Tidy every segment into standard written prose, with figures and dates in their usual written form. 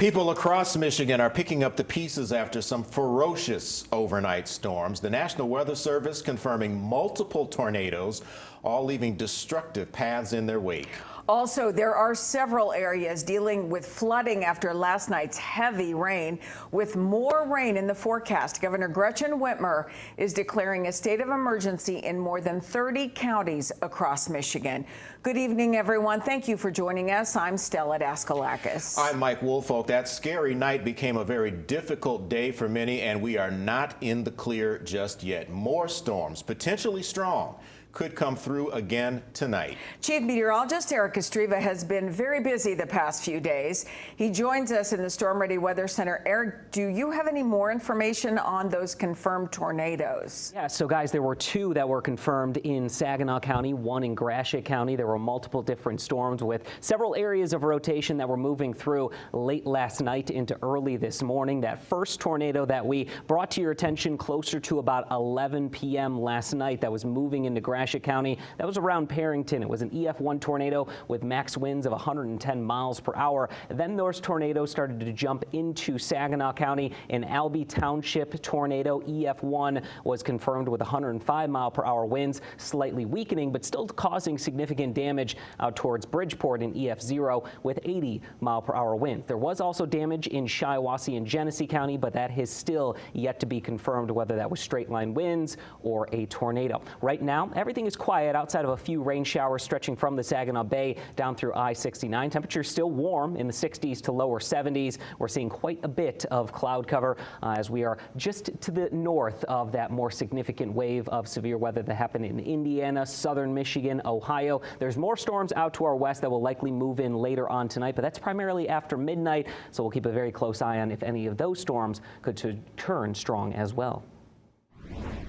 People across Michigan are picking up the pieces after some ferocious overnight storms. The National Weather Service confirming multiple tornadoes, all leaving destructive paths in their wake. Also, there are several areas dealing with flooding after last night's heavy rain. With more rain in the forecast, Governor Gretchen Whitmer is declaring a state of emergency in more than 30 counties across Michigan. Good evening, everyone. Thank you for joining us. I'm Stella Daskalakis. I'm Mike Woolfolk. That scary night became a very difficult day for many, and we are not in the clear just yet. More storms, potentially strong, could come through again tonight. Chief Meteorologist Eric Estreva has been very busy the past few days. He joins us in the Storm Ready Weather Center. Eric, do you have any more information on those confirmed tornadoes? Yeah, so guys, there were two that were confirmed in Saginaw County, one in Gratiot County. There were multiple different storms with several areas of rotation that were moving through late last night into early this morning. That first tornado that we brought to your attention closer to about 11 p.m. last night that was moving into Gratiot County. That was around Perrington. It was an EF1 tornado with max winds of 110 miles per hour. Then those tornadoes started to jump into Saginaw County. An Albee Township tornado, EF1, was confirmed with 105 mile per hour winds, slightly weakening, but still causing significant damage out towards Bridgeport in EF0 with 80 mile per hour winds. There was also damage in Shiawassee and Genesee County, but that is still yet to be confirmed whether that was straight line winds or a tornado. Right now, everything is quiet outside of a few rain showers stretching from the Saginaw Bay down through I-69. Temperatures still warm in the 60s to lower 70s. We're seeing quite a bit of cloud cover as we are just to the north of that more significant wave of severe weather that happened in Indiana, southern Michigan, Ohio. There's more storms out to our west that will likely move in later on tonight, but that's primarily after midnight, so we'll keep a very close eye on if any of those storms could turn strong as well.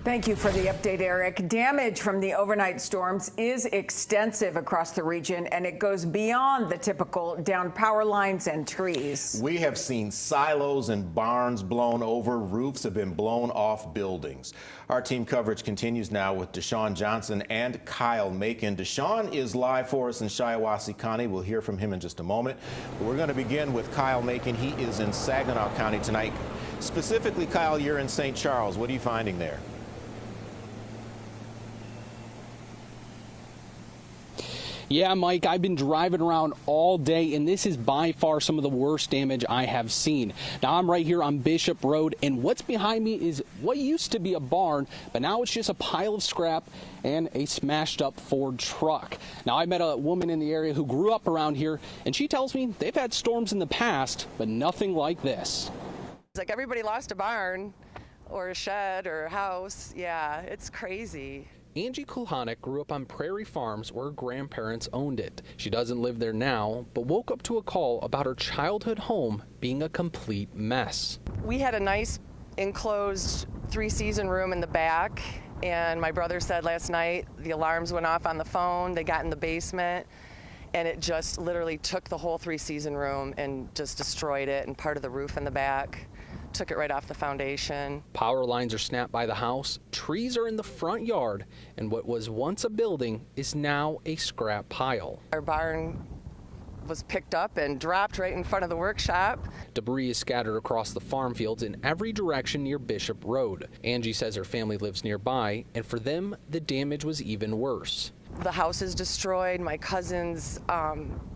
Thank you for the update, Eric. Damage from the overnight storms is extensive across the region, and it goes beyond the typical down power lines and trees. We have seen silos and barns blown over. Roofs have been blown off buildings. Our team coverage continues now with Deshaun Johnson and Kyle Macon. Deshaun is live for us in Shiawassee County. We'll hear from him in just a moment. But we're going to begin with Kyle Macon. He is in Saginaw County tonight. Specifically, Kyle, you're in St. Charles. What are you finding there? Yeah, Mike, I've been driving around all day, and this is by far some of the worst damage I have seen. Now, I'm right here on Bishop Road, and what's behind me is what used to be a barn, but now it's just a pile of scrap and a smashed up Ford truck. Now, I met a woman in the area who grew up around here, and she tells me they've had storms in the past, but nothing like this. It's like everybody lost a barn or a shed or a house. Yeah, it's crazy. Angie Kulhanek grew up on Prairie Farms where her grandparents owned it. She doesn't live there now, but woke up to a call about her childhood home being a complete mess. We had a nice enclosed 3-season room in the back, and my brother said last night the alarms went off on the phone. They got in the basement, and it just literally took the whole 3-season room and just destroyed it, and part of the roof in the back. Took it right off the foundation. Power lines are snapped by the house, trees are in the front yard, and what was once a building is now a scrap pile. Our barn was picked up and dropped right in front of the workshop. Debris is scattered across the farm fields in every direction near Bishop Road. Angie says her family lives nearby, and for them, the damage was even worse. The house is destroyed. My cousin's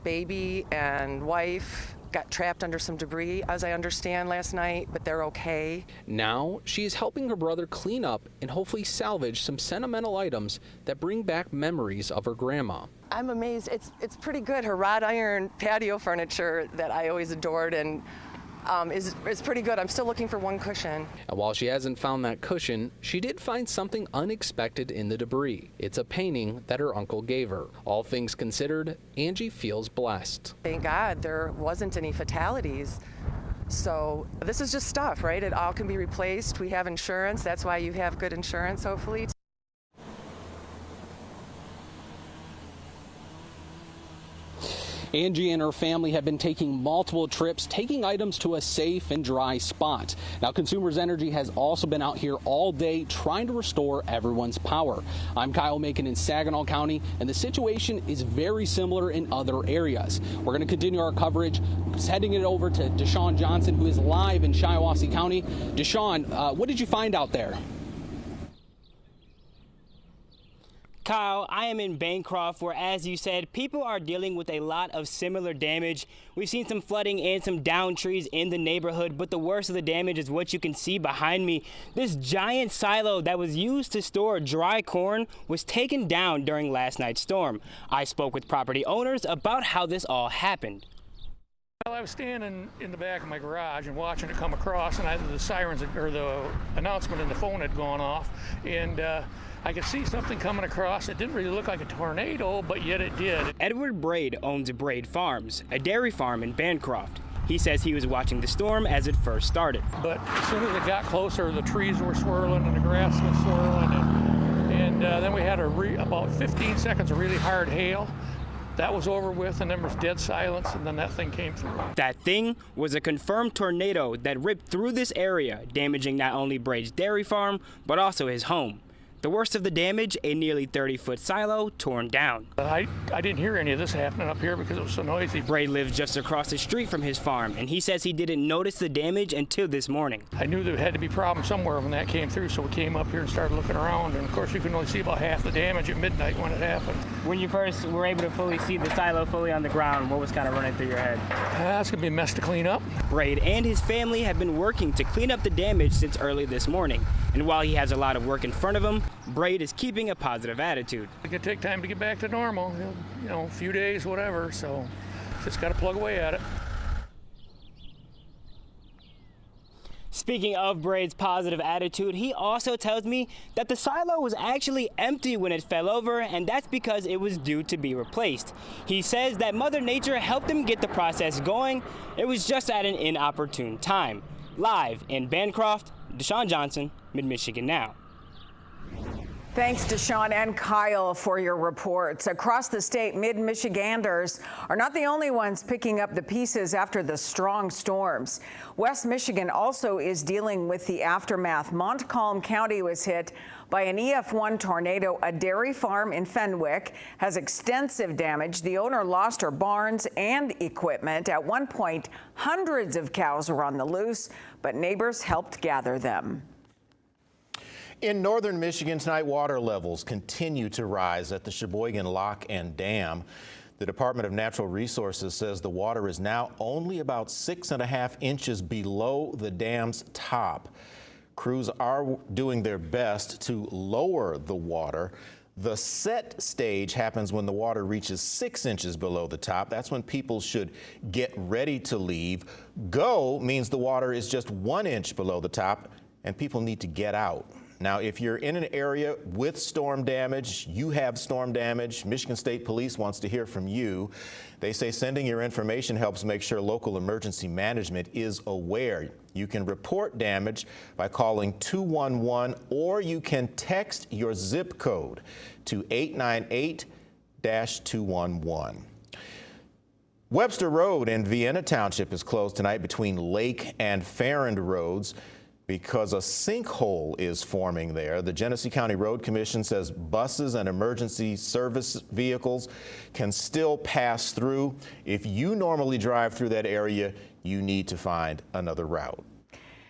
baby and wife got trapped under some debris, as I understand, last night, but they're okay. Now, she is helping her brother clean up and hopefully salvage some sentimental items that bring back memories of her grandma. I'm amazed. It's pretty good. Her wrought iron patio furniture that I always adored and is pretty good. I'm still looking for one cushion. And while she hasn't found that cushion, she did find something unexpected in the debris. It's a painting that her uncle gave her. All things considered, Angie feels blessed. Thank God there wasn't any fatalities. So this is just stuff, right? It all can be replaced. We have insurance. That's why you have good insurance, hopefully. Angie and her family have been taking multiple trips, taking items to a safe and dry spot. Now, Consumers Energy has also been out here all day trying to restore everyone's power. I'm Kyle Macon in Saginaw County, and the situation is very similar in other areas. We're going to continue our coverage, heading it over to Deshaun Johnson, who is live in Shiawassee County. Deshaun, what did you find out there? Kyle, I am in Bancroft, where, as you said, people are dealing with a lot of similar damage. We've seen some flooding and some downed trees in the neighborhood, but the worst of the damage is what you can see behind me. This giant silo that was used to store dry corn was taken down during last night's storm. I spoke with property owners about how this all happened. Well, I was standing in the back of my garage and watching it come across, and either the sirens or the announcement in the phone had gone off, and I could see something coming across. It didn't really look like a tornado, but yet it did. Edward Braid owns Braid Farms, a dairy farm in Bancroft. He says he was watching the storm as it first started. But as soon as it got closer, the trees were swirling and the grass was swirling, and then we had about 15 seconds of really hard hail. That was over with, and then there was dead silence, and then that thing came through. That thing was a confirmed tornado that ripped through this area, damaging not only Braid's dairy farm, but also his home. The worst of the damage, a nearly 30-foot silo torn down. I didn't hear any of this happening up here because it was so noisy. Braid lives just across the street from his farm, and he says he didn't notice the damage until this morning. I knew there had to be problems somewhere when that came through, so we came up here and started looking around, and of course you can only see about half the damage at midnight when it happened. When you first were able to fully see the silo fully on the ground, what was kind of running through your head? That's going to be a mess to clean up. Braid and his family have been working to clean up the damage since early this morning. And while he has a lot of work in front of him, Braid is keeping a positive attitude. It could take time to get back to normal, you know, a few days, whatever, so just got to plug away at it. Speaking of Braid's positive attitude, he also tells me that the silo was actually empty when it fell over, and that's because it was due to be replaced. He says that Mother Nature helped him get the process going. It was just at an inopportune time. Live in Bancroft, Deshaun Johnson, Mid-Michigan Now. Thanks, Deshaun and Kyle, for your reports. Across the state, Mid-Michiganders are not the only ones picking up the pieces after the strong storms. West Michigan also is dealing with the aftermath. Montcalm County was hit by an EF1 tornado. A dairy farm in Fenwick has extensive damage. The owner lost her barns and equipment. At one point, hundreds of cows were on the loose, but neighbors helped gather them. In northern Michigan tonight, water levels continue to rise at the Sheboygan Lock and Dam. The Department of Natural Resources says the water is now only about 6.5 inches below the dam's top. Crews are doing their best to lower the water. The set stage happens when the water reaches 6 inches below the top. That's when people should get ready to leave. Go means the water is just 1 inch below the top and people need to get out. Now, if you're in an area with storm damage, you have storm damage, Michigan State Police wants to hear from you. They say sending your information helps make sure local emergency management is aware. You can report damage by calling 211, or you can text your zip code to 898-211. Webster Road in Vienna Township is closed tonight between Lake and Farrand Roads because a sinkhole is forming there. The Genesee County Road Commission says buses and emergency service vehicles can still pass through. If you normally drive through that area, you need to find another route.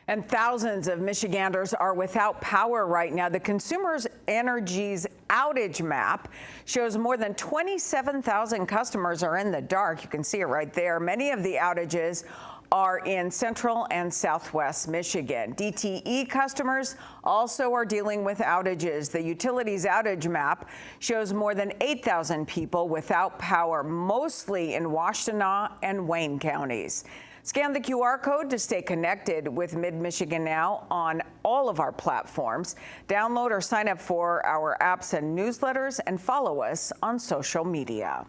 And thousands of Michiganders are without power right now. The Consumers Energy's outage map shows more than 27,000 customers are in the dark. You can see it right there. Many of the outages are in central and southwest Michigan. DTE customers also are dealing with outages. The utilities outage map shows more than 8,000 people without power, mostly in Washtenaw and Wayne counties. Scan the QR code to stay connected with Mid-Michigan Now on all of our platforms. Download or sign up for our apps and newsletters, and follow us on social media.